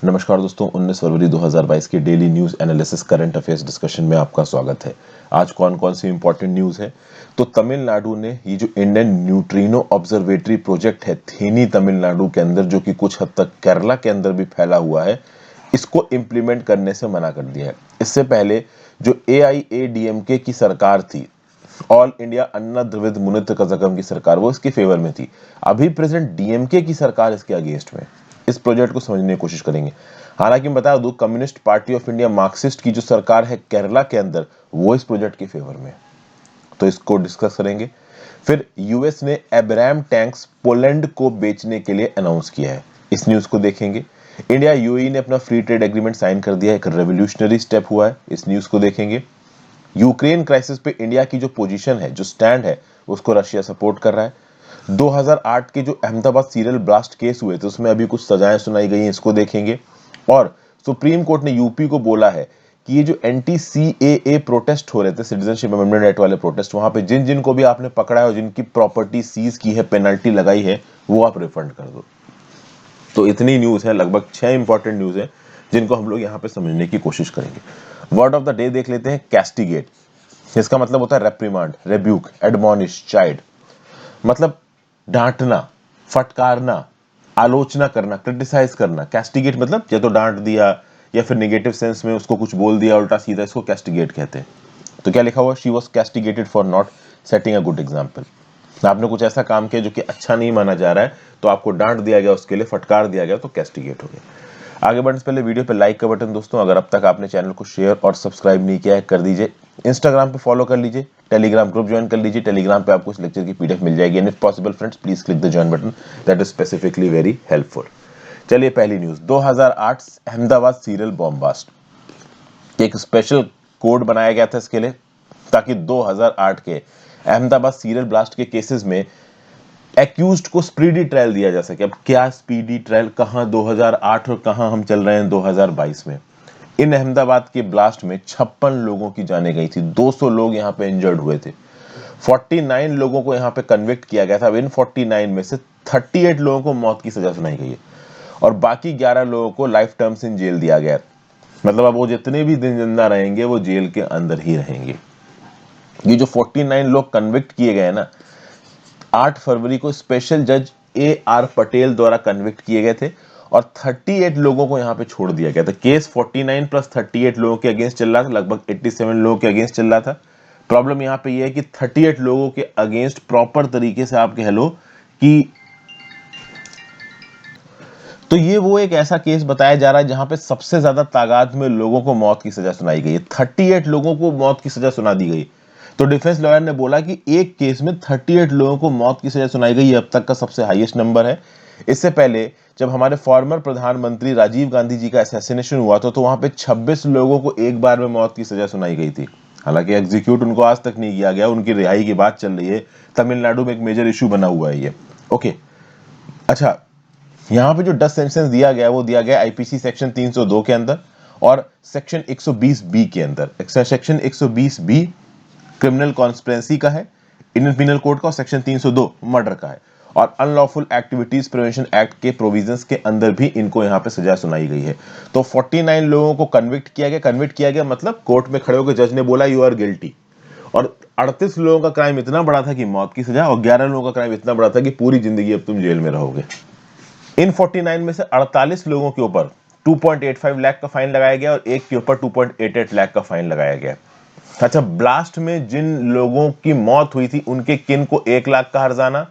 नमस्कार दोस्तों, 19 फरवरी 2022 की daily news analysis current affairs discussion में आपका स्वागत है। आज कौन कौन सी इंपॉर्टेंट न्यूज़ है? तो तमिलनाडु ने ये जो इंडियन न्यूट्रिनो ऑब्जर्वेटरी प्रोजेक्ट है थेनी तमिलनाडु के अंदर, जो कि कुछ हद तक केरला के अंदर भी फैला हुआ है, इसको इम्प्लीमेंट करने से मना कर दिया है। इससे पहले जो AIADMK की सरकार थी, ऑल इंडिया अन्ना द्रविड़ मुनेत्र कज़गम की सरकार, वो इसके फेवर में थी। अभी प्रेजेंट DMK की सरकार इसके अगेंस्ट में। इस प्रोजेक्ट को समझने की कोशिश करेंगे। हालांकि मैं बता दूं, communist party of India Marxist की जो सरकार है केरला के अंदर, वो इस प्रोजेक्ट के फेवर में, तो इसको डिस्कस करेंगे। फिर यूएस ने एब्राम टैंक्स पोलैंड को बेचने के लिए अनाउंस किया है, इस न्यूज को देखेंगे। इंडिया यूएई ने अपना फ्री ट्रेड एग्रीमेंट साइन कर दिया है, एक रेवोल्यूशनरी स्टेप हुआ है, इस न्यूज को देखेंगे। यूक्रेन क्राइसिस पे इंडिया की जो पोजीशन है, जो स्टैंड है, उसको रशिया सपोर्ट कर रहा है। 2008 के जो अहमदाबाद सीरियल ब्लास्ट केस हुए थे, उसमें अभी कुछ सजाएं सुनाई गई हैं, इसको देखेंगे। और सुप्रीम कोर्ट ने यूपी को बोला है कि ये जो एंटी CAA प्रोटेस्ट हो रहे थे, सिटीजनशिप अमेंडमेंट एक्ट वाले प्रोटेस्ट, वहां पे जिन जिन को भी आपने पकड़ा है और जिनकी प्रॉपर्टी सीज की है, पेनल्टी लगाई है, वो आप रिफंड कर दो। तो इतनी न्यूज है, लगभग 6 इंपॉर्टेंट न्यूज है, जिनको हम लोग यहाँ पे समझने की कोशिश करेंगे। वर्ड ऑफ द डे देख लेते हैं, कैस्टिगेट। इसका मतलब होता है रेप्रिमांड, रेब्यूक, एडमोनिश, चाइल्ड। मतलब डांटना, फटकारना, आलोचना करना, क्रिटिसाइज करना। कैस्टिगेट मतलब या तो डांट दिया या फिर नेगेटिव सेंस में उसको कुछ बोल दिया उल्टा सीधा, इसको कैस्टिगेट कहते हैं। तो क्या लिखा हुआ? She was castigated for not setting a good example. आपने कुछ ऐसा काम किया जो कि अच्छा नहीं माना जा रहा है, तो आपको डांट दिया गया, उसके लिए फटकार दिया गया, तो कैस्टिगेट हो गया। आगे बढ़ने से पहले वीडियो पे लाइक का बटन दोस्तों, अगर अब तक आपने चैनल को शेयर और सब्सक्राइब नहीं किया है, कर दीजिए। इंस्टाग्राम पे फॉलो कर लीजिए, टेलीग्राम ग्रुप ज्वाइन कर लीजिए। टेलीग्राम पे आपको इस लेक्चर की PDF मिल जाएगी। And if possible friends, please click the join button, that is specifically very helpful. चलिए, पहली news, 2008 Ahmedabad serial bomb blast. एक स्पेशल कोड बनाया गया था इसके लिए, ताकि 2008 के अहमदाबाद सीरियल ब्लास्ट के केसेस में एक्यूज्ड को स्पीडी ट्रायल दिया जा सके। अब क्या स्पीडी ट्रायल, कहां 2008 और कहां हम चल रहे हैं 2022 में। इन अहमदाबाद के ब्लास्ट में 56 लोगों की जाने गई थी, 200 लोग यहां पे इंजर्ड हुए थे, 49 लोगों को यहां पे कन्विक्ट किया गया था। इन 49 में से 38 लोगों को मौत की सजा सुनाई गई है और बाकी 11 लोगों को लाइफ टर्म्स इन जेल दिया गया। मतलब अब वो जितने भी दिन जिंदा रहेंगे वो जेल के अंदर ही रहेंगे। ये जो 49 लोग कन्विक्ट किए गए ना, 8 फरवरी को स्पेशल जज AR पटेल द्वारा कन्विक्ट किए गए थे और 38 लोगों को यहां पे छोड़ दिया गया था। केस 49 प्लस 38 लोगों के अगेंस्ट चल रहा था, लगभग 87 लोगों के अगेंस्ट चल रहा था। प्रॉब्लम यहां पे ये है कि 38 लोगों के अगेंस्ट प्रॉपर तरीके से आप कह लो कि, तो ये वो एक ऐसा केस बताया जा रहा है जहां पे सबसे ज्यादा तादाद में लोगों को मौत की सजा सुनाई गई है। 38 लोगों को मौत की सजा सुना दी गई। तो डिफेंस लॉयर ने बोला कि एक केस में 38 लोगों को मौत की सजा सुनाई गई, ये अब तक का सबसे हाईएस्ट नंबर है। इससे पहले जब हमारे फॉर्मर प्रधानमंत्री राजीव गांधी जी का असैसिनेशन हुआ था, तो वहां पे 26 लोगों को एक बार में मौत की सजा सुनाई गई थी। हालांकि एग्जीक्यूट उनको आज तक नहीं किया गया, उनकी रिहाई की बात चल रही है। तमिलनाडु में एक मेजर इशू बना हुआ है ये। ओके, अच्छा, यहां पे जो डेथ सेंटेंस दिया गया वो दिया गया IPC सेक्शन 302 के अंदर और सेक्शन 120B के अंदर। सेक्शन 120B क्रिमिनल कॉन्स्पिरेंसी का है इंडियन पिनल कोड का, और सेक्शन 302 मर्डर का है। और अनलॉफुल एक्टिविटीज प्रिवेंशन एक्ट के प्रोविजंस के अंदर भी इनको यहां पे सजा सुनाई गई है। तो 49 लोगों को कन्विक्ट किया गया। कन्विक्ट किया गया मतलब कोर्ट में खड़े होकर जज ने बोला यू आर गिल्टी। और 38 लोगों का क्राइम इतना बड़ा था कि मौत की सजा, और 11 लोगों का क्राइम इतना बड़ा था कि पूरी जिंदगी अब तुम जेल में रहोगे। इन 49 में से 48 लोगों के ऊपर 2.85 लाख का फाइन लगाया गया और एक के ऊपर 2.88 लाख का फाइन लगाया गया। अच्छा, ब्लास्ट में जिन लोगों की मौत हुई थी उनके किन को 1 लाख का हर्जाना,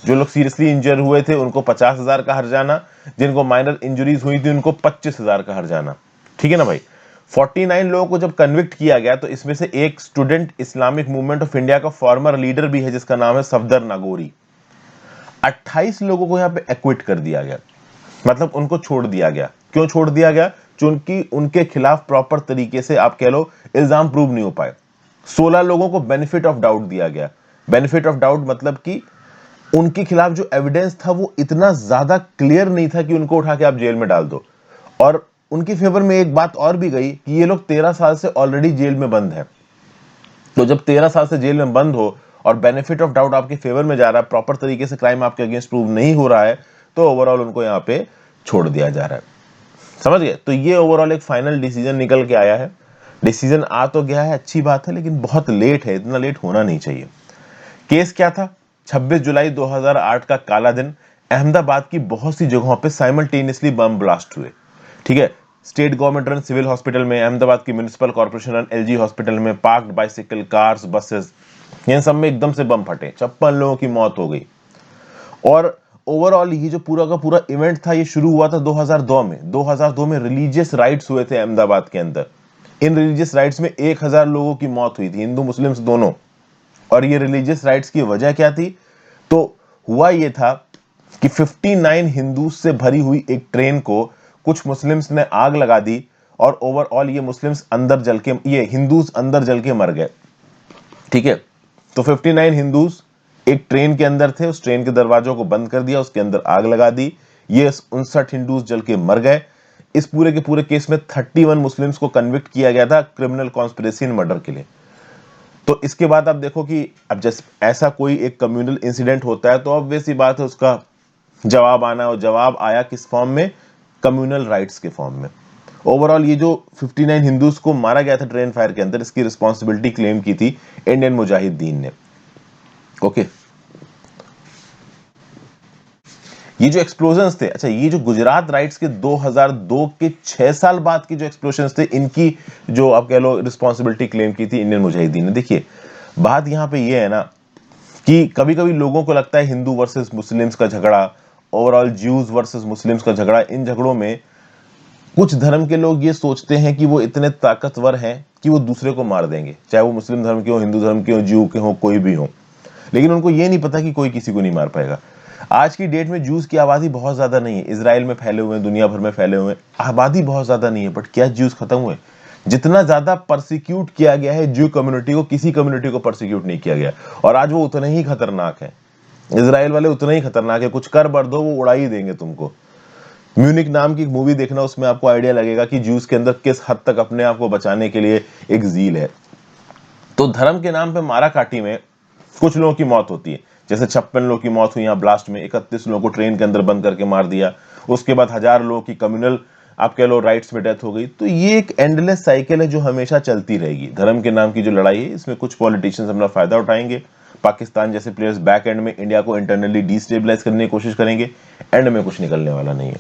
जो लोग सीरियसली इंजर हुए थे उनको 50,000 का हर्जाना, जिनको माइनर इंजरीज हुई थी उनको 25,000 का हर्जाना। ठीक है ना भाई। 49 लोगों को जब कन्विक्ट किया गया तो इसमें से एक student Islamic movement of India का फॉर्मर लीडर भी है जिसका नाम है सफदर नागौरी। 28 लोगों को यहां पे एक्विट कर दिया गया, मतलब उनको छोड़ दिया गया। क्यों छोड़ दिया गया? क्योंकि उनके खिलाफ प्रॉपर तरीके से आप कह लो इल्जाम प्रूव नहीं हो पाए। 16 लोगों को बेनिफिट ऑफ डाउट दिया गया। बेनिफिट ऑफ डाउट मतलब कि उनके खिलाफ जो एविडेंस था वो इतना ज्यादा क्लियर नहीं था कि उनको उठा के आप जेल में डाल दो। और उनके फेवर में एक बात और भी गई कि ये लोग 13 साल से ऑलरेडी जेल में बंद है। तो जब 13 साल से जेल में बंद हो और बेनिफिट ऑफ डाउट आपके फेवर में जा रहा है, प्रॉपर तरीके से क्राइम आपके अगेंस्ट प्रूव नहीं हो रहा है, तो ओवरऑल उनको यहां पे छोड़ दिया जा रहा है। समझ गए? तो ये ओवरऑल एक फाइनल डिसीजन निकल के आया है। डिसीजन आ तो गया है, अच्छी बात है, लेकिन बहुत लेट है, इतना लेट होना नहीं चाहिए। केस क्या था? 26 जुलाई 2008 का काला दिन, अहमदाबाद की बहुत सी जगहों पे साइमल्टेनियसली बम ब्लास्ट हुए। ठीक है, state government run civil hospital में, अहमदाबाद की municipal corporation run LG hospital में, पार्क्ड बाइसिकल, कार्स, बसेस, इन सब में एकदम से बम फटे, 56 लोगों की मौत हो गई। और ओवरऑल ये जो पूरा का पूरा इवेंट था, ये शुरू हुआ था 2002 में। 2002 में रिलीजियस राइट्स हुए थे अहमदाबाद के अंदर। इन रिलीजियस राइट्स में 1000 लोगों की मौत हुई थी, हिंदू मुस्लिम्स दोनों। और ये रिलीजियस राइट्स की वजह क्या थी? तो हुआ ये था कि 59 हिंदूज से भरी हुई एक ट्रेन को कुछ मुस्लिम्स ने आग लगा दी, और ओवरऑल ये मुस्लिम्स अंदर जल के, ये हिंदूज अंदर जल के मर गए। ठीक है, तो 59 हिंदूज एक ट्रेन के अंदर थे, उस ट्रेन के दरवाजों को बंद कर दिया, उसके अंदर आग लगा दी, ये 59 हिंदूज जल के मर गए। इस पूरे के पूरे केस में 31 मुस्लिम्स को कन्विक्ट किया गया था क्रिमिनल कॉन्स्पिरेसी इन मर्डर के लिए। तो इसके बाद आप देखो कि अब जैसे ऐसा कोई एक कम्युनल इंसिडेंट होता है तो ऑब्वियस सी बात है उसका जवाब आना, और जवाब आया किस फॉर्म में? कम्युनल राइट्स के फॉर्म में। ओवरऑल ये जो 59 हिंदूज को मारा गया था ट्रेन फायर के अंदर, इसकी रिस्पॉन्सिबिलिटी क्लेम की थी इंडियन मुजाहिदीन ने। ओके, ये जो एक्सप्लोजन्स थे, अच्छा ये जो गुजरात राइट्स के 2002 के 6 साल बाद के जो एक्सप्लोजन्स थे, इनकी जो आप कह लो रिस्पॉन्सिबिलिटी क्लेम की थी इंडियन मुजाहिदीन ने। देखिए बात यहां पे ये है ना कि कभी कभी लोगों को लगता है हिंदू वर्सेस मुस्लिम्स का झगड़ा, ओवरऑल ज्यूज वर्सेस मुस्लिम्स का झगड़ा, इन झगड़ों में कुछ धर्म के लोग ये सोचते हैं कि वो इतने ताकतवर हैं कि वो दूसरे को मार देंगे, चाहे वो मुस्लिम धर्म के हो, हिंदू धर्म के हो, ज्यू के हो, कोई भी हो। लेकिन उनको ये नहीं पता कि कोई किसी को नहीं मार पाएगा। आज की डेट में ज्यूज की आबादी बहुत ज्यादा नहीं है, इसराइल में फैले हुए हैं, दुनिया भर में फैले हुए हैं, आबादी बहुत ज्यादा नहीं है, बट क्या ज्यूज खत्म हुए? जितना ज्यादा परसिक्यूट किया गया है ज्यू कम्युनिटी को, किसी कम्युनिटी को परसिक्यूट नहीं किया गया, और आज वो उतने ही खतरनाक है। इसराइल वाले उतने ही खतरनाक है, कुछ कर बर दो वो उड़ा ही देंगे तुमको। म्यूनिक नाम की एक मूवी देखना, उसमें आपको आइडिया लगेगा कि ज्यूज के अंदर किस हद तक अपने आप को बचाने के लिए एक जील है। तो धर्म के नाम पे मारा काटी में कुछ लोगों की मौत होती है, जैसे 56 लोगों की मौत हुई यहाँ ब्लास्ट में, 31 लोगों को ट्रेन के अंदर बंद करके मार दिया, उसके बाद 1000 लोगों की कम्युनल आप कह लो राइट्स में डेथ हो गई। तो ये एक एंडलेस साइकिल है जो हमेशा चलती रहेगी। धर्म के नाम की जो लड़ाई है, इसमें कुछ पॉलिटिशियंस अपना फायदा उठाएंगे, पाकिस्तान जैसे प्लेयर्स बैक एंड में इंडिया को इंटरनली डिस्टेबलाइज करने की कोशिश करेंगे, एंड में कुछ निकलने वाला नहीं है।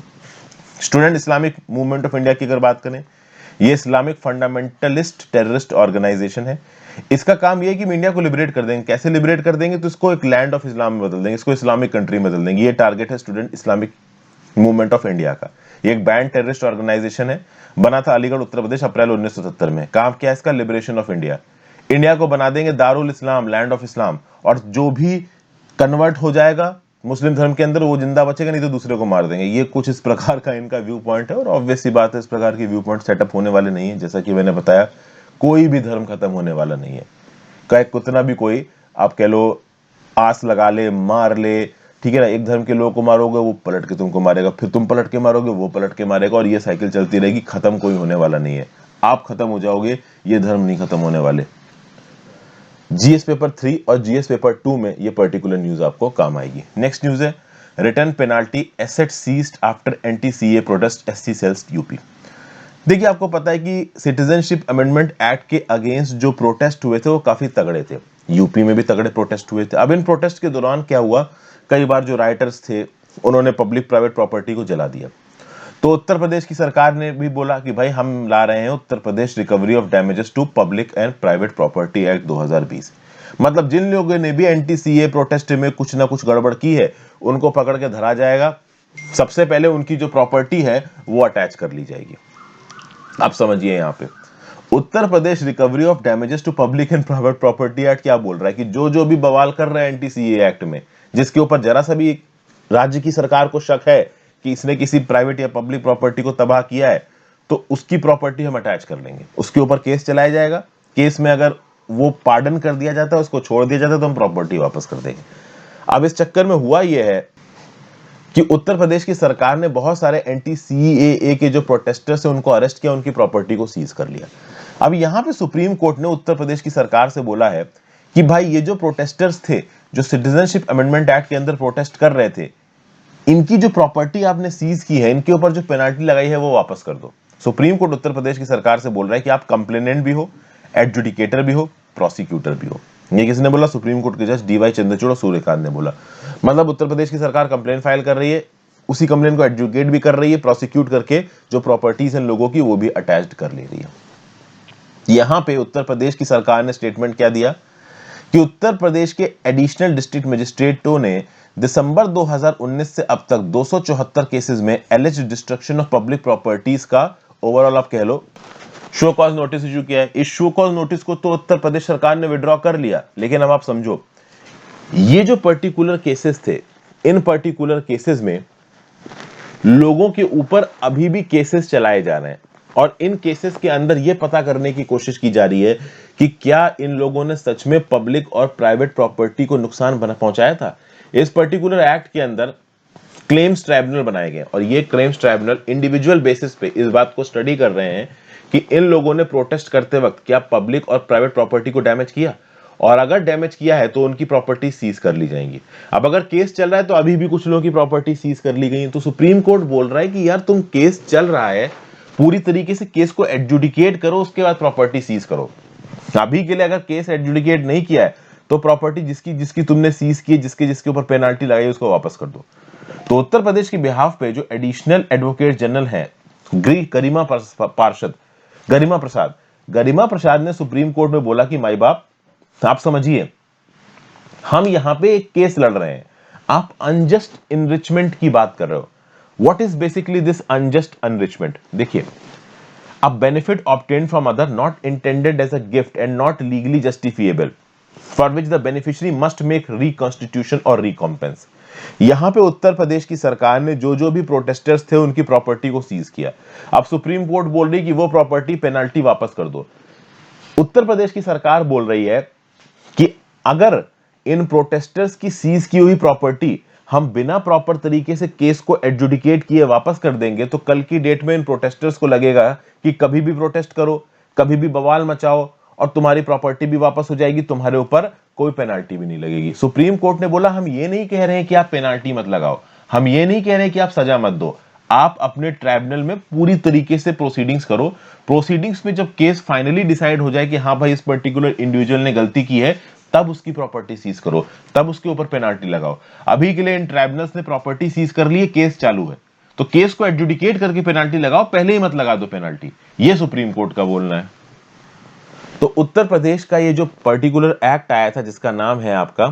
Student Islamic movement of India की अगर बात करें, ये इस्लामिक फंडामेंटलिस्ट टेररिस्ट ऑर्गेनाइजेशन है। इसका काम ये है कि इंडिया को लिबरेट कर देंगे। कैसे लिबरेट कर देंगे? तो इसको एक लैंड ऑफ इस्लाम में बदल देंगे, इसको इस्लामिक कंट्री में बदल देंगे। ये टारगेट है student Islamic movement of India का। ये एक बैंड टेररिस्ट ऑर्गेनाइजेशन है, बना था अलीगढ़ उत्तर प्रदेश अप्रैल 1970 में। काम क्या है इसका? Liberation of India. इंडिया को बना देंगे दारुल इस्लाम, लैंड ऑफ इस्लाम, और जो भी कन्वर्ट हो जाएगा मुस्लिम धर्म के अंदर वो जिंदा बचेगा, नहीं तो दूसरे को मार देंगे। ये कुछ इस प्रकार का इनका व्यू पॉइंट है, और ऑब्वियस सी बात है इस प्रकार की व्यू पॉइंट सेटअप होने वाले नहीं है। जैसा कि मैंने बताया, कोई भी धर्म खत्म होने वाला नहीं है, चाहे कितना भी कोई आप कह लो आस लगा ले, मार ले, ठीक है ना। एक धर्म के लोगों को मारोगे वो पलट के तुमको मारेगा, फिर तुम पलट के मारोगे वो पलट के मारेगा, और ये साइकिल चलती रहेगी, खत्म कोई होने वाला नहीं है। आप खत्म हो जाओगे, ये धर्म नहीं खत्म होने वाले। जीएस पेपर 3 और जीएस पेपर 2 में ये पर्टिकुलर न्यूज आपको काम आएगी। नेक्स्ट न्यूज है return penalty asset seized after anti CA protest SC sells UP. देखिए आपको पता है कि सिटीजनशिप अमेंडमेंट एक्ट के अगेंस्ट जो प्रोटेस्ट हुए थे वो काफी तगड़े थे, यूपी में भी तगड़े प्रोटेस्ट हुए थे। अब इन प्रोटेस्ट के दौरान क्या हुआ, कई बार जो राइटर्स थे उन्होंने पब्लिक प्राइवेट प्रॉपर्टी को जला दिया। तो उत्तर प्रदेश की सरकार ने भी बोला कि भाई हम ला रहे हैं Uttar Pradesh recovery of damages to public and private property act 2020। मतलब जिन लोगों ने भी एंटी सीए प्रोटेस्ट में कुछ ना कुछ गड़बड़ की है उनको पकड़ के धरा जाएगा। सबसे पहले उनकी जो प्रॉपर्टी है वो अटैच कर ली जाएगी। आप समझिए यहाँ पे Uttar Pradesh recovery of damages to public and private property act क्या बोल रहा है कि जो जो भी बवाल कर रहा है एंटी सीए एक्ट में, जिसके ऊपर जरा सा भी राज्य की सरकार को शक है कि इसने किसी प्राइवेट या पब्लिक प्रॉपर्टी को तबाह किया है, तो उसकी प्रॉपर्टी हम अटैच कर लेंगे, उसके ऊपर केस चलाया जाएगा। केस में अगर वो पार्डन कर दिया जाता है, उसको छोड़ दिया जाता है, तो हम प्रॉपर्टी वापस कर देंगे। अब इस चक्कर में हुआ यह है कि उत्तर प्रदेश की सरकार ने बहुत सारे एंटी सीएए के जो प्रोटेस्टर्स हैं उनको अरेस्ट किया, उनकी प्रॉपर्टी को सीज कर लिया। अब यहां पे सुप्रीम कोर्ट ने उत्तर प्रदेश की सरकार से बोला है कि भाई ये जो प्रोटेस्टर्स थे जो सिटीजनशिप अमेंडमेंट एक्ट के अंदर प्रोटेस्ट कर रहे थे, इनकी जो प्रॉपर्टी आपने सीज की है, इनके ऊपर जो पेनाल्टी लगाई है वो वापस कर दो। सुप्रीम कोर्ट उत्तर प्रदेश की सरकार से बोल रहा है कि आप कंप्लेनेंट भी हो, एडजुडिकेटर भी हो, प्रोसिक्यूटर भी हो। ये किसने बोला? सुप्रीम कोर्ट के जज डीवाई चंद्रचूड़ और सूर्यकांत ने बोला। मतलब उत्तर प्रदेश की सरकार कंप्लेन फाइल कर रही है, उसी कंप्लेन को एडजुकेट भी कर रही है, प्रोसिक्यूट करके जो प्रॉपर्टीज इन लोगों की वो भी अटैच्ड कर ले रही है। यहां पे उत्तर प्रदेश की सरकार ने स्टेटमेंट क्या दिया कि उत्तर प्रदेश के एडिशनल डिस्ट्रिक्ट मजिस्ट्रेटों ने दिसंबर 2019 से अब तक 274 केसेस में एलिज्ड डिस्ट्रक्शन ऑफ पब्लिक प्रॉपर्टीज का ओवरऑल आप कह लो शो कॉज नोटिस इशू किया है। इस शो कॉज नोटिस को तो उत्तर प्रदेश सरकार ने विड्रॉ कर लिया, लेकिन अब आप समझो, ये जो पर्टिकुलर केसेस थे, इन पर्टिकुलर केसेस में लोगों के ऊपर अभी भी केसेस चलाए जा रहे हैं और इन केसेस के अंदर यह पता करने की कोशिश की जा रही है कि क्या इन लोगों ने सच में पब्लिक और प्राइवेट प्रॉपर्टी को नुकसान पहुंचाया था। इस पर्टिकुलर एक्ट के अंदर क्लेम्स ट्राइब्यूनल बनाए गए और ये क्लेम्स ट्राइब्यूनल इंडिविजुअल बेसिस पे इस बात को स्टडी कर रहे हैं कि इन लोगों ने प्रोटेस्ट करते वक्त क्या पब्लिक और प्राइवेट प्रॉपर्टी को डैमेज किया, और अगर डैमेज किया है तो उनकी प्रॉपर्टी सीज कर ली जाएंगी। अब अगर केस चल रहा है तो अभी भी कुछ लोगों की प्रॉपर्टी सीज कर ली गई है। तो सुप्रीम कोर्ट बोल रहा है कि यार तुम केस चल रहा है, पूरी तरीके से केस को एडजुडिकेट करो, उसके बाद प्रॉपर्टी सीज करो। अभी के लिए अगर केस एडजुडिकेट नहीं किया है तो प्रॉपर्टी जिसकी जिसकी तुमने सीज की, जिसके जिसके ऊपर पेनाल्टी लगाई, उसको वापस कर दो। तो उत्तर प्रदेश के बिहाफ पे जो एडिशनल एडवोकेट जनरल है गरिमा प्रसाद ने सुप्रीम कोर्ट में बोला कि माई बाप, आप समझिए, हम यहां पे एक केस लड़ रहे हैं, आप अनजस्ट इनरिचमेंट की बात कर रहे हो। What is basically this unjust enrichment? देखिए, a benefit obtained from other not intended as a gift and not legally justifiable for which the beneficiary must make reconstitution or recompense। यहां पे उत्तर प्रदेश की सरकार ने जो जो भी प्रोटेस्टर्स थे उनकी प्रॉपर्टी को सीज किया। अब सुप्रीम कोर्ट बोल रही कि वो प्रॉपर्टी पेनल्टी वापस कर दो। उत्तर प्रदेश की सरकार बोल रही है कि अगर इन प्रोटेस्टर्स की सीज की हुई प्रॉपर्टी हम बिना प्रॉपर तरीके से केस को एडजुडिकेट किए वापस कर देंगे तो कल की डेट में इन प्रोटेस्टर्स को लगेगा कि कभी भी प्रोटेस्ट करो, कभी भी बवाल मचाओ और तुम्हारी प्रॉपर्टी भी वापस हो जाएगी, तुम्हारे ऊपर कोई पेनाल्टी भी नहीं लगेगी। सुप्रीम कोर्ट ने बोला हम ये नहीं कह रहे हैं कि आप पेनाल्टी मत लगाओ, हम ये नहीं कह रहे हैं कि आप सजा मत दो, आप अपने ट्राइब्यूनल में पूरी तरीके से प्रोसीडिंग्स करो। प्रोसीडिंग्स में जब केस फाइनली डिसाइड हो जाए कि हाँ भाई इस पर्टिकुलर इंडिविजुअल ने गलती की है, तब उसकी प्रॉपर्टी सीज करो, तब उसके ऊपर पेनाल्टी लगाओ। अभी के लिए इन ट्राइब्यूनल्स ने प्रॉपर्टी सीज कर ली है, केस चालू है, तो केस को एडजुडिकेट करके पेनाल्टी लगाओ, पहले ही मत लगा दो पेनाल्टी। ये सुप्रीम कोर्ट का बोलना है। तो उत्तर प्रदेश का ये जो पर्टिकुलर एक्ट आया था जिसका नाम है आपका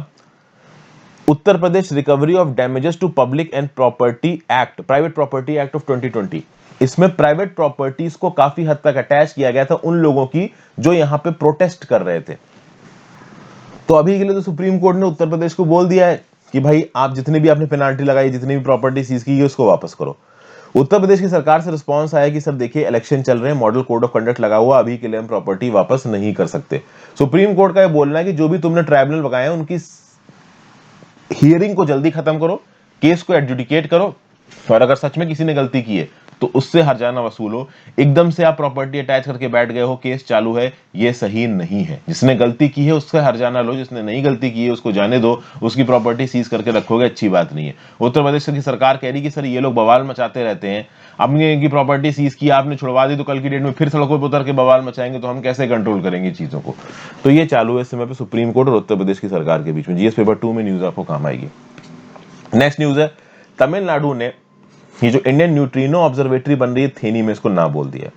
Uttar Pradesh recovery of damages to public and property act, private property act of 2020, इसमें प्राइवेट प्रॉपर्टीज को काफी हद तक अटैच किया गया था उन लोगों की जो यहां पे प्रोटेस्ट कर रहे थे। तो अभी के लिए तो सुप्रीम कोर्ट ने उत्तर प्रदेश को बोल दिया है कि भाई आप जितनी भी आपने पेनाल्टी लगाई, जितनी भी प्रॉपर्टी सीज की है, उसको वापस करो। उत्तर प्रदेश की सरकार से रिस्पांस आया कि सर देखिए इलेक्शन चल रहे हैं, मॉडल कोड ऑफ कंडक्ट लगा हुआ, अभी के लिए हम प्रॉपर्टी वापस नहीं कर सकते। सुप्रीम कोर्ट का यह बोलना है कि जो भी तुमने ट्राइब्यूनल लगाए हैं उनकी हियरिंग को जल्दी खत्म करो, केस को एडजुडिकेट करो, और अगर सच में किसी ने गलती की है तो उससे हर्जाना वसूलो। एकदम से आप प्रॉपर्टी अटैच करके बैठ गए हो, केस चालू है, ये सही नहीं है। जिसने गलती की है उससे हर्जाना लो, जिसने नहीं गलती की है उसको जाने दो, उसकी प्रॉपर्टी सीज करके रखोगे, अच्छी बात नहीं है। उत्तर प्रदेश की सरकार कह रही कि सर ये लोग बवाल मचाते रहते हैं, अपने की प्रॉपर्टी सीज की आपने छुड़वा दी तो कल की डेट में फिर सड़कों पर उतर के बवाल मचाएंगे, तो हम कैसे कंट्रोल करेंगे चीजों को। तो ये चालू है इस समय पे सुप्रीम कोर्ट और उत्तर प्रदेश की सरकार के बीच में। जीएस पेपर 2 में न्यूज आपको काम आएगी। नेक्स्ट न्यूज है, तमिलनाडु ने ये जो इंडियन न्यूट्रिनो ऑब्जर्वेटरी बन रही है थेनी में, इसको ना बोल दिया।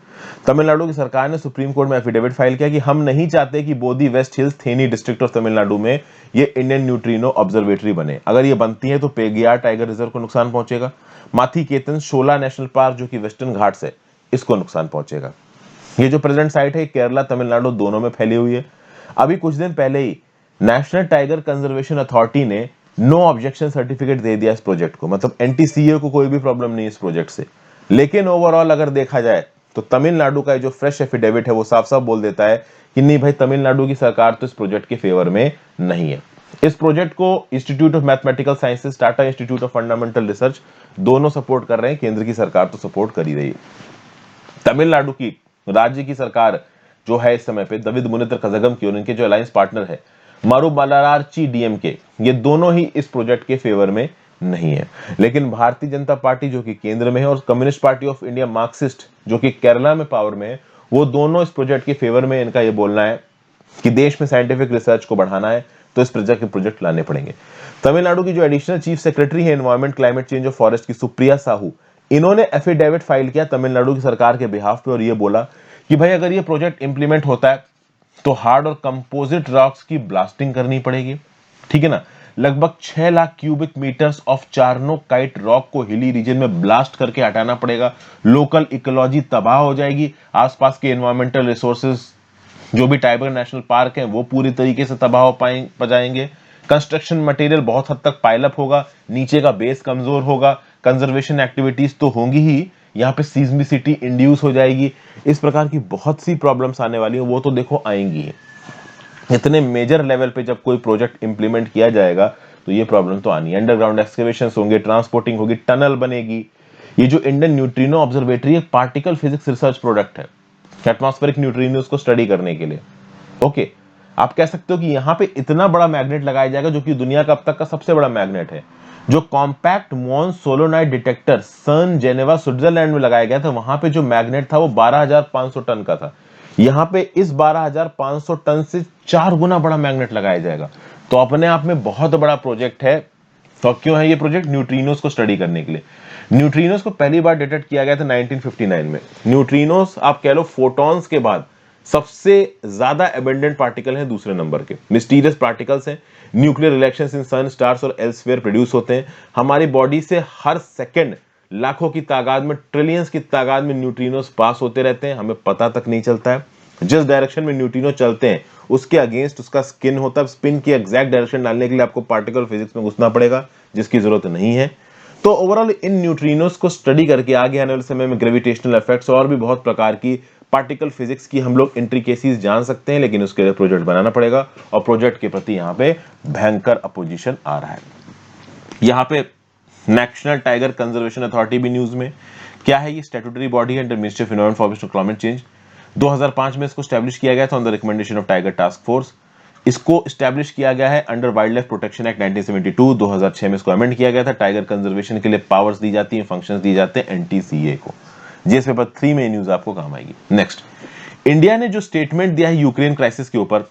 तमिलनाडु की सरकार ने सुप्रीम कोर्ट में एफिडेविट फाइल किया कि हम नहीं चाहते कि Bodhi west hills Theni district of Tamil Nadu में ये इंडियन न्यूट्रिनो ऑब्जर्वेटरी बने। अगर ये बनती है तो पेगियार टाइगर रिजर्व को नुकसान पहुंचेगा, माथी केतन शोला नेशनल पार्क जो कि वेस्टर्न घाट्स है इसको नुकसान पहुंचेगा। ये जो प्रेजेंट साइट है केरला तमिलनाडु दोनों में फैली हुई है। अभी कुछ दिन पहले ही नेशनल टाइगर कंजर्वेशन अथॉरिटी ने नो ऑब्जेक्शन सर्टिफिकेट दे दिया इस प्रोजेक्ट को, मतलब एनटीसीए को कोई भी प्रॉब्लम नहीं इस प्रोजेक्ट से। लेकिन ओवरऑल अगर देखा जाए तो तमिलनाडु का जो फ्रेश एफिडेविट है वो साफ साफ बोल देता है कि नहीं भाई, तमिलनाडु की सरकार तो इस प्रोजेक्ट के फेवर में नहीं है। इस प्रोजेक्ट को institute of mathematical sciences, Tata institute of fundamental research दोनों सपोर्ट कर रहे हैं, केंद्र की सरकार तो सपोर्ट कर ही रही है। तमिलनाडु की राज्य की सरकार जो है इस समय पे दविद मुनित्र कजगम की और इनके जो अलायंस पार्टनर है मरुबालाराची डीएमके, ये दोनों ही इस प्रोजेक्ट के फेवर में नहीं है। लेकिन भारतीय जनता पार्टी जो कि केंद्र में है और communist party of India Marxist जो कि केरला में पावर में है, वो दोनों इस प्रोजेक्ट के फेवर में। इनका ये बोलना है कि देश में साइंटिफिक रिसर्च को बढ़ाना है तो इस प्रकार के प्रोजेक्ट लाने पड़ेंगे। तमिलनाडु की जो एडिशनल चीफ सेक्रेटरी है एनवायरमेंट, क्लाइमेट चेंज और फॉरेस्ट की सुप्रिया साहू, इन्होंने एफिडेविट फाइल किया तमिलनाडु की सरकार के बिहाफ पे और ये बोला कि भाई अगर ये प्रोजेक्ट इंप्लीमेंट होता है तो हार्ड और कंपोजिट रॉक्स की ब्लास्टिंग करनी पड़ेगी, ठीक है ना। लगभग 6 lakh cubic metres of charnockite rock को हिली रीजन में ब्लास्ट करके हटाना पड़ेगा। लोकल इकोलॉजी तबाह हो जाएगी, आसपास के एनवायरमेंटल रिसोर्सेज जो भी टाइगर नेशनल पार्क है वो पूरी तरीके से तबाह हो जाएंगे। कंस्ट्रक्शन मटेरियल बहुत हद तक पाइलअप होगा, नीचे का बेस कमजोर होगा, कंजर्वेशन एक्टिविटीज तो होंगी ही, यहाँ पे सीज्मिसिटी इंड्यूस हो जाएगी। इस प्रकार की बहुत सी प्रॉब्लम्स आने वाली है, वो तो देखो आएंगी। इतने मेजर लेवल पे जब कोई प्रोजेक्ट इंप्लीमेंट किया जाएगा तो ये प्रॉब्लम तो आनी है। अंडरग्राउंड एक्सकेवेशंस होंगे, ट्रांसपोर्टिंग होगी, टनल बनेगी। ये जो इंडियन न्यूट्रिनो ऑब्जर्वेटरी एक पार्टिकल फिजिक्स रिसर्च प्रोडक्ट है एटमॉस्फेरिक न्यूट्रिनोस को स्टडी करने के लिए। ओके, आप कह सकते हो कि यहां पे इतना बड़ा मैग्नेट लगाया जाएगा जो कि दुनिया का अब तक का सबसे बड़ा मैग्नेट है। जो कॉम्पैक्ट मॉन सोलोनाइट डिटेक्टर सन जेनेवा स्विट्जरलैंड में लगाया गया था, वहां पे जो मैग्नेट था वो 12,500 टन का था। यहां पे इस 12,500 टन से 4 गुना बड़ा मैग्नेट लगाया जाएगा। तो अपने आप में बहुत बड़ा प्रोजेक्ट है। तो क्यों है ये प्रोजेक्ट? न्यूट्रिनोस को स्टडी करने के लिए। न्यूट्रिनोस को पहली बार डिटेक्ट किया गया था 1959 में। न्यूट्रिनोस आप कह लो फोटॉन्स के बाद सबसे ज्यादा एबंडेंट पार्टिकल है, दूसरे नंबर के मिस्टीरियस पार्टिकल्स हैं। Nuclear reactions in sun, stars और एल्सवेयर प्रोड्यूस होते हैं। हमारी बॉडी से हर सेकंड लाखों की तादाद में, ट्रिलियंस की तादाद में न्यूट्रिनोस पास होते रहते हैं, हमें पता तक नहीं चलता है। जिस डायरेक्शन में न्यूट्रिनो चलते हैं उसके अगेंस्ट उसका स्पिन होता है। स्पिन की एग्जैक्ट डायरेक्शन डालने के लिए आपको पार्टिकल फिजिक्स में घुसना पड़ेगा, जिसकी जरूरत नहीं है। तो ओवरऑल इन न्यूट्रिनोस को स्टडी करके आगे आने वाले समय में ग्रेविटेशनल इफेक्ट्स और भी बहुत प्रकार की पार्टिकल फिजिक्स की हम लोग इंट्रिकेसीज जान सकते हैं, लेकिन उसके लिए प्रोजेक्ट बनाना पड़ेगा और प्रोजेक्ट के प्रति यहाँ पे भयंकर अपोजिशन आ रहा है। यहाँ पे नेशनल टाइगर कंजर्वेशन अथॉरिटी भी न्यूज में। क्या है ये? स्टैट्यूटरी बॉडी है under ministry of environment, forest और क्लाइमेट चेंज। 2005 में इसको स्टैब्लिश किया गया था on the recommendation of tiger task force. इसको स्टैब्लिश किया गया है under wild life protection act 1972। 2006 में इसको अमेंड किया गया था। टाइगर कंजर्वेशन के लिए पावर्स दी जाती हैं, फंक्शंस दी जाते हैं एनटीसीए को। जीएस पेपर 3 में न्यूज आपको काम आएगी। नेक्स्ट, इंडिया ने जो स्टेटमेंट दिया है यूक्रेन क्राइसिस के ऊपर,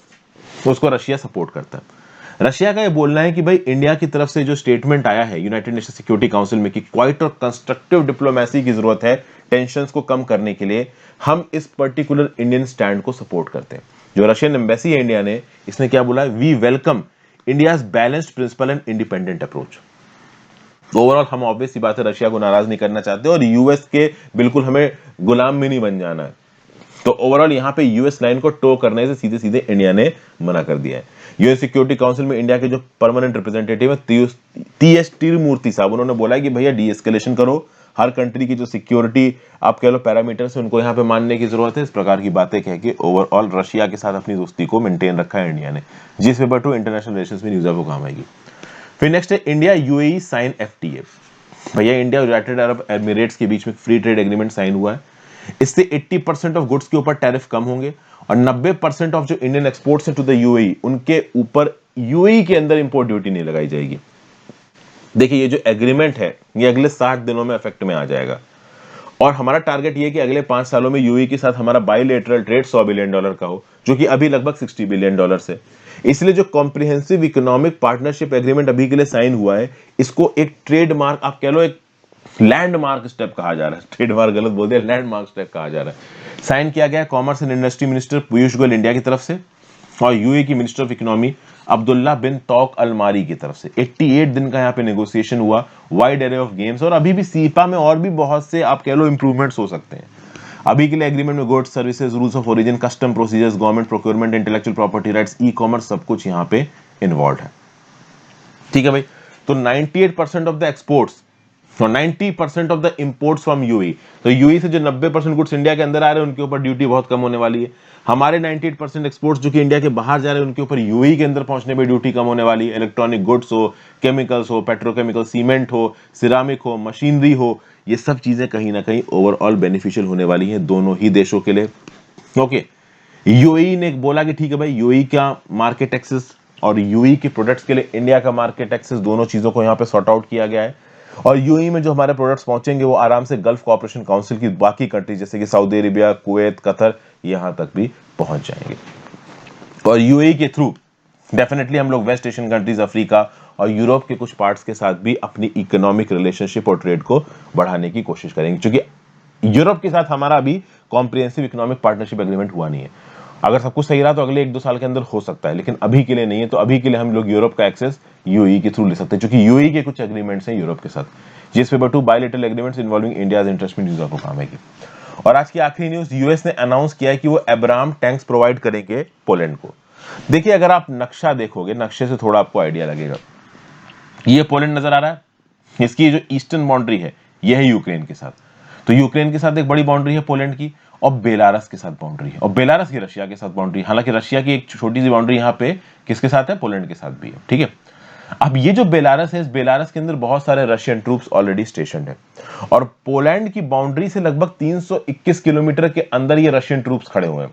उसको रशिया सपोर्ट करता है। रशिया का ये बोलना है कि भाई इंडिया की तरफ से जो स्टेटमेंट आया है यूनाइटेड नेशन सिक्योरिटी काउंसिल में कि क्वाइट और कंस्ट्रक्टिव डिप्लोमेसी की जरूरत है टेंशंस को कम करने के लिए, हम इस पर्टिकुलर इंडियन स्टैंड को सपोर्ट करते हैं। जो रशियन एम्बेसी है इंडिया ने, इसने क्या बोला है? We welcome India's balanced principle and independent approach. Overall हम ऑब्वियस सी बात है रशिया को नाराज नहीं करना चाहते और यूएस के बिल्कुल हमें गुलाम भी नहीं बन जाना है। तो ओवरऑल यहाँ पे यूएस लाइन को टो करने से सीधे सीधे इंडिया ने मना कर दिया है। यूएन सिक्योरिटी काउंसिल में इंडिया के जो परमानेंट रिप्रेजेंटेटिव है टीएस तिरुमूर्ति साहब, उन्होंने बोला है कि भैया डी एस्केलेशन करो, हर कंट्री की जो सिक्योरिटी आप कह लो पैरामीटर्स है उनको यहाँ पे मानने की जरूरत है। इस प्रकार की बातें कह के ओवरऑल रशिया के साथ अपनी दोस्ती को मेंटेन रखा है इंडिया ने। जीएस पेपर 2 इंटरनेशनल रिलेशंस में न्यूज आपको काम आएगी। फिर नेक्स्ट है इंडिया यूएई साइन एफटीए। भैया इंडिया और यूनाइटेड अरब एमिरेट्स के बीच में फ्री ट्रेड एग्रीमेंट साइन हुआ है। इससे 80% ऑफ गुड्स के ऊपर टैरिफ कम होंगे और 90% ऑफ जो इंडियन एक्सपोर्ट्स हैं टू द यूएई, उनके ऊपर यूएई के अंदर इंपोर्ट ड्यूटी नहीं लगाई जाएगी। देखिए ये जो एग्रीमेंट है ये अगले 60 दिनों में इफेक्ट में आ जाएगा और हमारा टारगेट ये है कि अगले 5 सालों में यूएई के साथ हमारा बायलैटरल ट्रेड $100 बिलियन का हो, जो कि अभी लगभग $60 बिलियन है। इसलिए जो कॉम्प्रिहेंसिव इकोनॉमिक पार्टनरशिप एग्रीमेंट अभी के लिए साइन हुआ है, इसको एक ट्रेडमार्क आप कह लो, एक लैंडमार्क स्टेप कहा जा रहा है। ट्रेडमार्क गलत बोल दिया, लैंडमार्क स्टेप कहा जा रहा है। साइन किया गया commerce and industry minister Piyush Goyal India की तरफ से और यूएई की मिनिस्टर ऑफ इकोनॉमी अब्दुल्ला बिन तौक अलमारी की तरफ से। 88 दिन का यहाँ पे नेगोशिएशन हुआ, वाइड एरे ऑफ गेम्स, और अभी भी सीपा में और भी बहुत से आप कह लो इंप्रूवमेंट्स हो सकते हैं। अभी के लिए एग्रीमेंट में goods, services, rules of origin, custom procedures, government procurement, intellectual property rights, e commerce, सब कुछ यहाँ पे इन्वॉल्व है। ठीक है भाई, तो 98% ऑफ द एक्सपोर्ट्स और 90% of the imports from UAE, तो यूएई से जो 90% गुड्स इंडिया के अंदर आ रहे हैं उनके ऊपर ड्यूटी बहुत कम होने वाली है। हमारे 98% एक्सपोर्ट्स जो कि इंडिया के बाहर जा रहे हैं उनके ऊपर यूएई के अंदर पहुंचने पे ड्यूटी कम होने वाली है। इलेक्ट्रॉनिक गुड्स हो, केमिकल्स हो, पेट्रोकेमिकल, सीमेंट हो, सिरामिक हो, मशीनरी हो, ये सब चीजें कहीं ना कहीं ओवरऑल बेनिफिशियल होने वाली हैं दोनों ही देशों के लिए। ओके, यूएई ने बोला कि ठीक है भाई, यूएई का मार्केट एक्सेस और यूएई के प्रोडक्ट्स के लिए इंडिया का मार्केट एक्सेस, दोनों चीजों को यहाँ पे सॉर्ट आउट किया गया है। और यूएई में जो हमारे प्रोडक्ट्स पहुंचेंगे वो आराम से गल्फ कोऑपरेशन काउंसिल की बाकी कंट्रीज जैसे कि सऊदी अरेबिया, कुवैत, कतर, यहां तक भी पहुंच जाएंगे। और यूएई के थ्रू डेफिनेटली हम लोग वेस्ट एशियन कंट्रीज, अफ्रीका और यूरोप के कुछ पार्ट्स के साथ भी अपनी इकोनॉमिक रिलेशनशिप और ट्रेड को बढ़ाने की कोशिश करेंगे, क्योंकि यूरोप के साथ हमारा अभी कॉम्प्रिहेंसिव इकोनॉमिक पार्टनरशिप एग्रीमेंट हुआ नहीं है। अगर सब कुछ सही रहा तो अगले 1-2 साल के अंदर हो सकता है, लेकिन अभी के लिए नहीं है। तो अभी के लिए हम लोग यूरोप का एक्सेस यूएई के थ्रू ले सकते हैं, क्योंकि यूएई के कुछ एग्रीमेंट्स हैं यूरोप के साथ। GS paper 2 bilateral agreements involving India's interest में आपको काम आएगी। और आज की आखिरी न्यूज, यूएस ने अनाउंस किया है कि वो एब्राम टैंक्स प्रोवाइड करेंगे पोलैंड को। देखिए, अगर आप नक्शा देखोगे, नक्शे से थोड़ा आपको आइडिया लगेगा। ये पोलैंड नजर आ रहा है, इसकी जो ईस्टर्न बाउंड्री है ये है यूक्रेन के साथ। तो यूक्रेन के साथ एक बड़ी बाउंड्री है पोलैंड की, और बेलारस के साथ बाउंड्री है, और बेलारस की रशिया के साथ बाउंड्री। हालांकि रशिया की एक छोटी सी बाउंड्री यहाँ पे किसके साथ है, पोलैंड के साथ भी है। ठीक है, अब ये जो बेलारस है, इस बेलारस के अंदर बहुत सारे रशियन ट्रूप्स ऑलरेडी स्टेशनड है, और पोलैंड की बाउंड्री से लगभग 321 किलोमीटर के अंदर ये रशियन ट्रूप्स खड़े हुए हैं।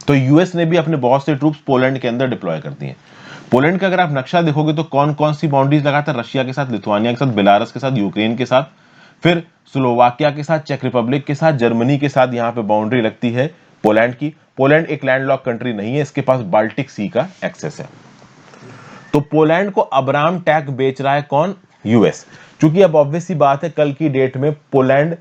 तो यूएस ने भी अपने बहुत से ट्रूप्स पोलैंड के अंदर डिप्लॉय कर दिए। पोलैंड का अगर आप नक्शा देखोगे तो कौन कौन सी बाउंड्रीज लगाता है, रशिया के साथ, लिथुआनिया के साथ, बेलारस के साथ, यूक्रेन के साथ, फिर स्लोवाकिया के साथ, चेक रिपब्लिक के साथ, जर्मनी के साथ यहाँ पे बाउंड्री लगती है पोलैंड की। पोलैंड एक लैंडलॉक कंट्री नहीं है, इसके पास बाल्टिक सी का एक्सेस है। तो पोलैंड को अब्राम टैंक बेच रहा है कौन, यूएस। क्योंकि अब ऑब्वियस सी बात है, कल की डेट में पोलैंड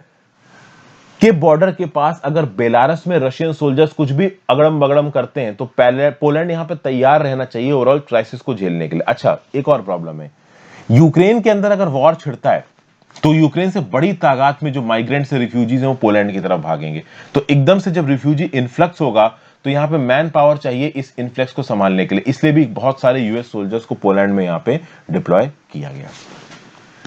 के बॉर्डर के पास अगर बेलारस में रशियन सोल्जर्स कुछ भी अगड़म बगड़म करते हैं तो पहले पोलैंड यहां पे तैयार रहना चाहिए ओवरऑल क्राइसिस को झेलने के लिए। अच्छा, एक और प्रॉब्लम है, यूक्रेन के अंदर अगर वॉर छिड़ता है तो यूक्रेन से बड़ी तादाद में जो माइग्रेंट्स से रिफ्यूजीज हैं वो पोलैंड की तरफ भागेंगे। तो एकदम से जब रिफ्यूजी इन्फ्लक्स होगा तो यहाँ पे मैन पावर चाहिए इस इन्फ्लक्स को संभालने के लिए, इसलिए भी बहुत सारे यूएस सोल्जर्स को पोलैंड में यहाँ पे डिप्लॉय किया गया।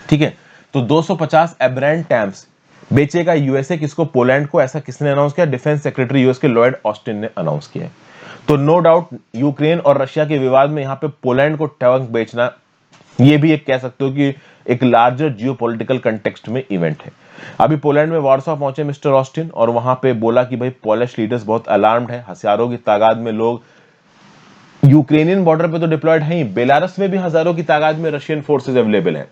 ठीक है, तो 250 एब्राम टैंक्स बेचेगा यूएसए किसको, पोलैंड को। ऐसा किसने अनाउंस किया, डिफेंस सेक्रेटरी यूएस के लॉयड ऑस्टिन ने अनाउंस किया। तो नो डाउट यूक्रेन और रशिया के विवाद में यहाँ पे पोलैंड को टैंक बेचना, ये भी एक कह सकते हो कि एक लार्जर जियोपॉलिटिकल कंटेक्स्ट में इवेंट है। अभी पोलैंड में वार्सो पहुंचे मिस्टर ऑस्टिन, और वहां पे बोला कि भाई पोलिश लीडर्स बहुत अलार्म्ड है, हजारों की तादाद में लोग यूक्रेनियन बॉर्डर पे तो डिप्लॉयड है ही, बेलारस में भी हजारों की तादाद में रशियन फोर्सेज अवेलेबल हैं।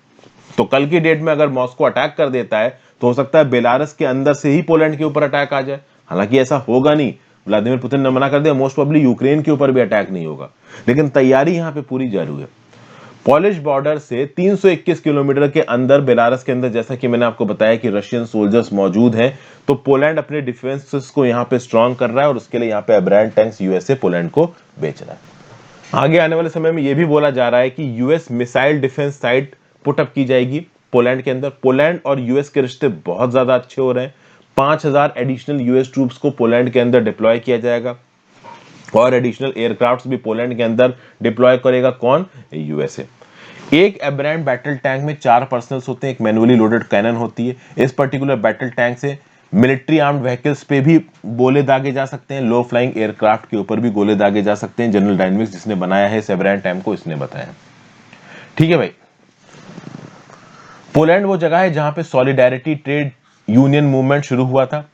तो कल की डेट में अगर मॉस्को अटैक कर देता है तो हो सकता है बेलारस के अंदर से ही पोलैंड के ऊपर अटैक आ जाए। हालांकि ऐसा होगा नहीं, व्लादिमीर पुतिन ने मना कर दिया, मोस्ट प्रोबेबली यूक्रेन के ऊपर भी अटैक नहीं होगा, लेकिन तैयारी यहां पे पूरी जारी है। पॉलिश बॉर्डर से 321 किलोमीटर के अंदर बेलारस के अंदर, जैसा कि मैंने आपको बताया कि रशियन सोल्जर्स मौजूद हैं, तो पोलैंड अपने डिफेंसेस को यहां पे स्ट्रांग कर रहा है, और उसके लिए यहां पे एब्राम टैंक्स यूएसए पोलैंड को बेच रहा है। आगे आने वाले समय में यह भी बोला जा रहा है कि US missile defence site put up की जाएगी पोलैंड के अंदर। पोलैंड और यूएस के रिश्ते बहुत ज्यादा अच्छे हो रहे हैं। 5000 एडिशनल यूएस ट्रूप्स को पोलैंड के अंदर डिप्लॉय किया जाएगा, और एडिशनल एयरक्राफ्ट्स भी पोलैंड के अंदर डिप्लॉय करेगा कौन, यूएसए। एक एब्राम बैटल टैंक में 4 पर्सनल्स होते हैं, एक मैनुअली लोडेड कैनन होती है। इस पर्टिकुलर बैटल टैंक से मिलिट्री आर्म्ड व्हीकल्स पे भी गोले दागे जा सकते हैं, लो फ्लाइंग एयरक्राफ्ट के ऊपर भी गोले दागे जा सकते हैं। जनरल डायनामिक्स जिसने बनाया है इस एब्राम टैंक को, इसने बताया। ठीक है भाई, पोलैंड वो जगह है जहां पे सॉलिडारिटी ट्रेड यूनियन मूवमेंट शुरू हुआ था।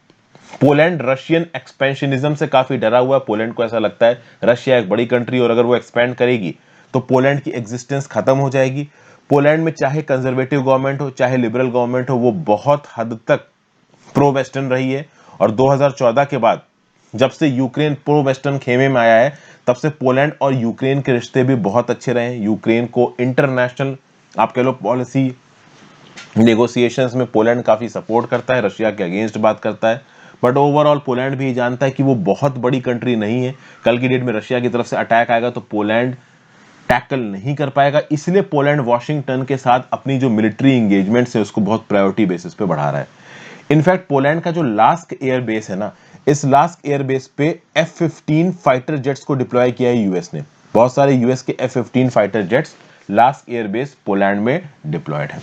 पोलैंड रशियन एक्सपेंशनिज्म से काफी डरा हुआ है। पोलैंड को ऐसा लगता है रशिया एक बड़ी कंट्री, और अगर वो एक्सपेंड करेगी तो पोलैंड की एग्जिस्टेंस खत्म हो जाएगी। पोलैंड में चाहे कंजर्वेटिव गवर्नमेंट हो चाहे लिबरल गवर्नमेंट हो, वो बहुत हद तक प्रो वेस्टर्न रही है। और 2014 के बाद जब से यूक्रेन प्रो वेस्टर्न खेमे में आया है, तब से पोलैंड और यूक्रेन के रिश्ते भी बहुत अच्छे रहे। यूक्रेन को इंटरनेशनल आप कह लो पॉलिसी नेगोशिएशंस में पोलैंड काफी सपोर्ट करता है, रशिया के अगेंस्ट बात करता है। बट ओवरऑल पोलैंड भी जानता है कि वो बहुत बड़ी कंट्री नहीं है। कल की डेट में रशिया की तरफ से अटैक आएगा तो पोलैंड टैकल नहीं कर पाएगा, इसलिए पोलैंड वॉशिंगटन के साथ अपनी जो मिलिट्री एंगेजमेंट है उसको बहुत प्रायोरिटी बेसिस पे बढ़ा रहा है। इनफैक्ट पोलैंड का जो लास्क एयर बेस है ना, इस लास्क एयर बेस पे F-15 फाइटर जेट्स को डिप्लॉय किया है यूएस ने। बहुत सारे यूएस के F-15 fighter jets लास्क air base Poland में डिप्लॉयड है।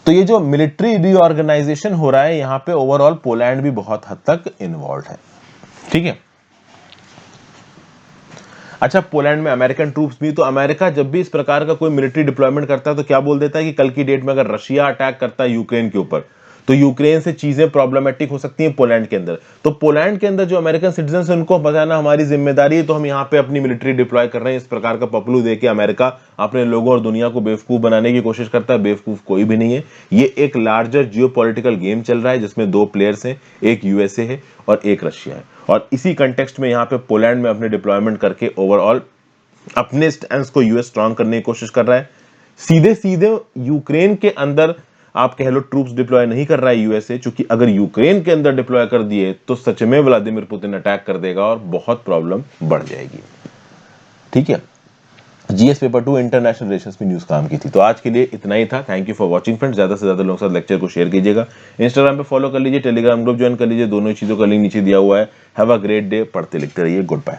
तो ये जो मिलिट्री रीऑर्गेनाइजेशन हो रहा है यहां पे ओवरऑल पोलैंड भी बहुत हद तक इन्वॉल्व है। ठीक है, अच्छा, पोलैंड में अमेरिकन ट्रूप्स भी। तो अमेरिका जब भी इस प्रकार का कोई मिलिट्री डिप्लॉयमेंट करता है तो क्या बोल देता है कि कल की डेट में अगर रशिया अटैक करता है यूक्रेन के ऊपर तो यूक्रेन से चीजें प्रॉब्लमेटिक हो सकती हैं पोलैंड के अंदर। तो पोलैंड के अंदर जो अमेरिकन सिटीजन है उनको बताना हमारी जिम्मेदारी है, तो हम यहाँ पे अपनी मिलिट्री डिप्लॉय कर रहे हैं। इस प्रकार का पपलू देके अमेरिका अपने लोगों और दुनिया को बेवकूफ बनाने की कोशिश करता है। बेवकूफ कोई भी नहीं है, ये एक लार्जर जियोपॉलिटिकल गेम चल रहा है जिसमें दो प्लेयर्स हैं, एक यूएसए है और एक रशिया है। और इसी कंटेक्स्ट में यहाँ पे पोलैंड में अपने डिप्लॉयमेंट करके ओवरऑल अपने स्टैंड को यूएस स्ट्रांग करने की कोशिश कर रहा है। सीधे सीधे यूक्रेन के अंदर आप कह लो ट्रूप्स डिप्लॉय नहीं कर रहा है यूएसए, क्योंकि अगर यूक्रेन के अंदर डिप्लॉय कर दिए तो सच में व्लादिमीर पुतिन अटैक कर देगा और बहुत प्रॉब्लम बढ़ जाएगी। ठीक है, जीएस पेपर 2 इंटरनेशनल रिलेशंस में न्यूज काम की थी। तो आज के लिए इतना ही था। Thank you for watching friends. ज्यादा से ज्यादा लोगों के साथ लेक्चर को शेयर कीजिएगा, इंस्टाग्राम पे फॉलो कर लीजिए, टेलीग्राम ग्रुप ज्वाइन कर लीजिए, दोनों ही चीजों का लिंक नीचे दिया हुआ है। हैव अ ग्रेट डे, पढ़ते लिखते रहिए, गुड बाय।